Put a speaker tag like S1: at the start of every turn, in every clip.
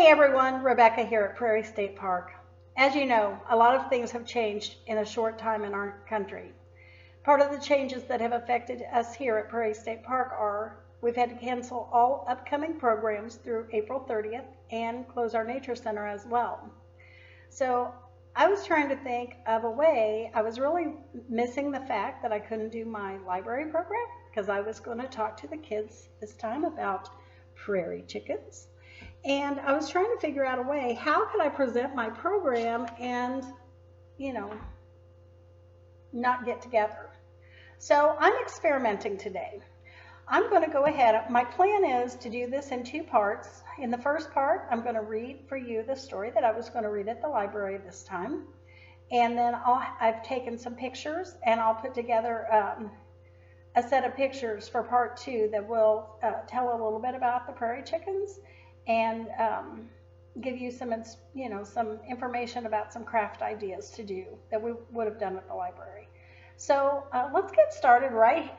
S1: Hey everyone, Rebecca here at Prairie State Park. As you know, a lot of things have changed in a short time in our country. Part of the changes that have affected us here at Prairie State Park are we've had to cancel all upcoming programs through April 30th and close our nature center as well. So I was trying to think of a way. I was really missing the fact that I couldn't do my library program because I was going to talk to the kids this time about prairie chickens. And I was trying to figure out a way, how could I present my program and, not get together. So I'm experimenting today. I'm going to go ahead. My plan is to do this in two parts. In the first part, I'm going to read for you the story that I was going to read at the library this time. And then I've taken some pictures and I'll put together a set of pictures for part two that will tell a little bit about the prairie chickens and give you some information about some craft ideas to do that we would have done at the library. So let's get started right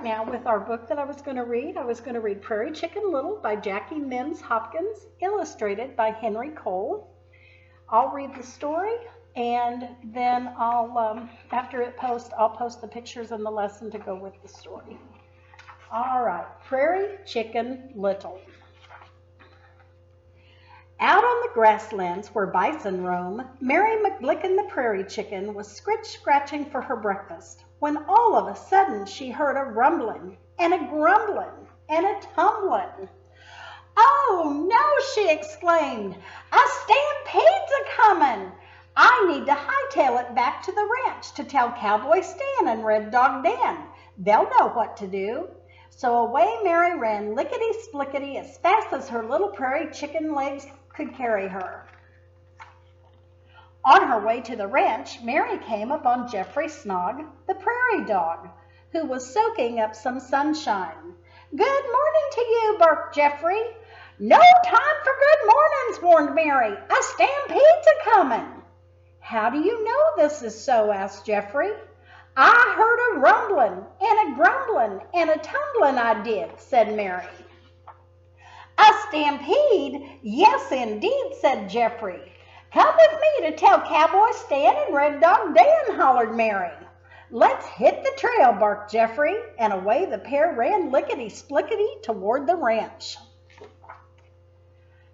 S1: now with our book that I was going to read. I was going to read Prairie Chicken Little by Jackie Mims Hopkins, illustrated by Henry Cole. I'll read the story and then after it posts, I'll post the pictures and the lesson to go with the story. All right, Prairie Chicken Little. Out on the grasslands where bison roam, Mary McGlicken the prairie chicken was scratching for her breakfast when all of a sudden she heard a rumbling and a grumbling and a tumbling. "Oh no," she exclaimed, "a stampede's a-comin'. I need to hightail it back to the ranch to tell Cowboy Stan and Red Dog Dan. They'll know what to do." So away Mary ran lickety-splickety as fast as her little prairie chicken legs could carry her. On her way to the ranch, Mary came upon Jeffrey Snog, the prairie dog, who was soaking up some sunshine. "Good morning to you," barked Jeffrey. "No time for good mornings," warned Mary. "A stampede's a-comin'." "How do you know this is so?" asked Jeffrey. "I heard a rumbling and a grumbling and a tumbling, I did," said Mary. "A stampede? Yes, indeed," said Jeffrey. "Come with me to tell Cowboy Stan and Red Dog Dan," hollered Mary. "Let's hit the trail," barked Jeffrey, and away the pair ran lickety-splickety toward the ranch.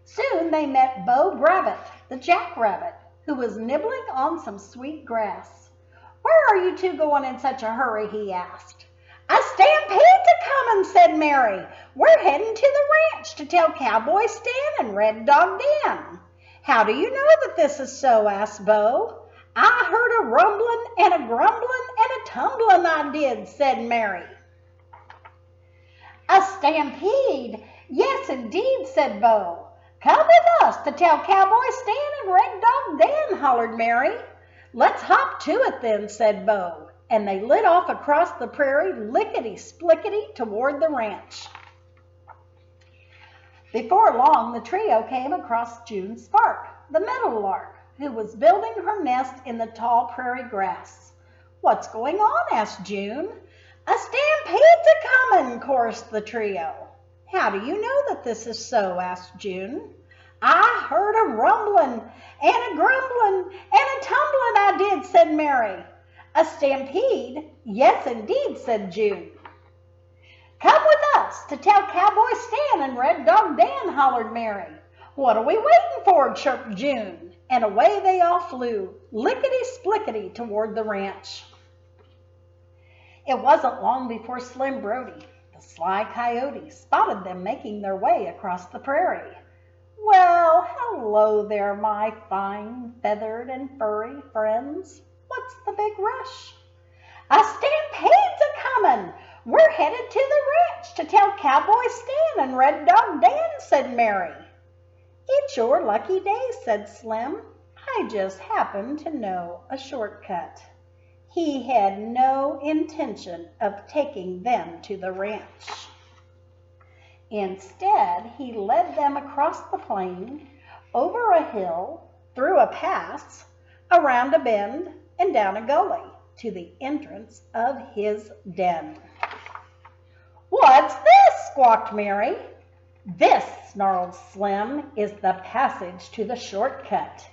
S1: Soon they met Bo Grabbit, the jackrabbit, who was nibbling on some sweet grass. "Where are you two going in such a hurry?" he asked. "A stampede's a-comin'," said Mary. "We're heading to the ranch to tell Cowboy Stan and Red Dog Dan." "How do you know that this is so?" asked Bo. "I heard a rumbling and a grumbling and a tumbling, I did," said Mary. "A stampede? Yes, indeed," said Bo. "Come with us to tell Cowboy Stan and Red Dog Dan," hollered Mary. "Let's hop to it then," said Bo, and they lit off across the prairie lickety-splickety toward the ranch. Before long, the trio came across June Spark, the meadowlark, who was building her nest in the tall prairie grass. "What's going on?" asked June. "A stampede's a-comin'," chorused the trio. "How do you know that this is so?" asked June. "I heard a rumbling and a grumbling and a tumbling, I did," said Mary. "A stampede? Yes, indeed," said June. "Come with us to tell Cowboy Stan and Red Dog Dan," hollered Mary. "What are we waiting for?" chirped June, and away they all flew, lickety-splickety toward the ranch. It wasn't long before Slim Brody, the sly coyote, spotted them making their way across the prairie. "Well, hello there, my fine, feathered, and furry friends. What's the big rush?" "A stampede's a-comin'. We're headed to the ranch to tell Cowboy Stan and Red Dog Dan," said Mary. "It's your lucky day," said Slim. "I just happen to know a shortcut." He had no intention of taking them to the ranch. Instead, he led them across the plain, over a hill, through a pass, around a bend, and down a gully to the entrance of his den. "What's this?" squawked Mary. This, snarled Slim, is the passage to the shortcut.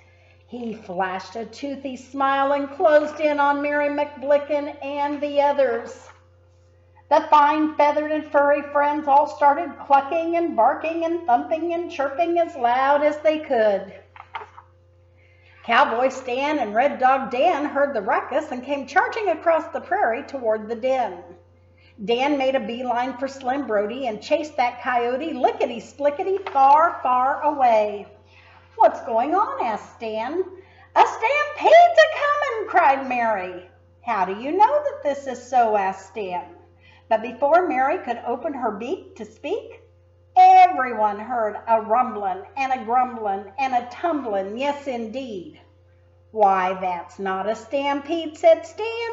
S1: He flashed a toothy smile and closed in on Mary McBlicken and the others. The fine feathered and furry friends all started clucking and barking and thumping and chirping as loud as they could. Cowboy Stan and Red Dog Dan heard the ruckus and came charging across the prairie toward the den. Dan made a beeline for Slim Brody and chased that coyote lickety-splickety far, far away. "What's going on?" asked Stan. "A stampede's a-comin'," cried Mary. "How do you know that this is so?" asked Stan. But before Mary could open her beak to speak, everyone heard a rumblin' and a grumblin' and a tumblin', yes indeed. "Why, that's not a stampede," said Stan.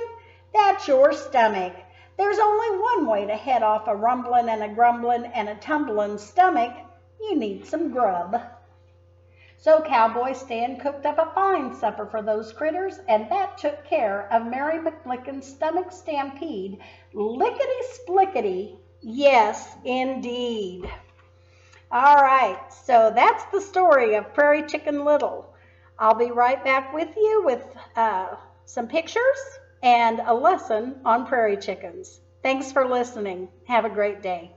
S1: "That's your stomach. There's only one way to head off a rumblin' and a grumblin' and a tumblin' stomach. You need some grub." So Cowboy Stan cooked up a fine supper for those critters, and that took care of Mary McBlicken's stomach stampede, lickety-splickety, yes indeed. All right, so that's the story of Prairie Chicken Little. I'll be right back with you with some pictures and a lesson on prairie chickens. Thanks for listening. Have a great day.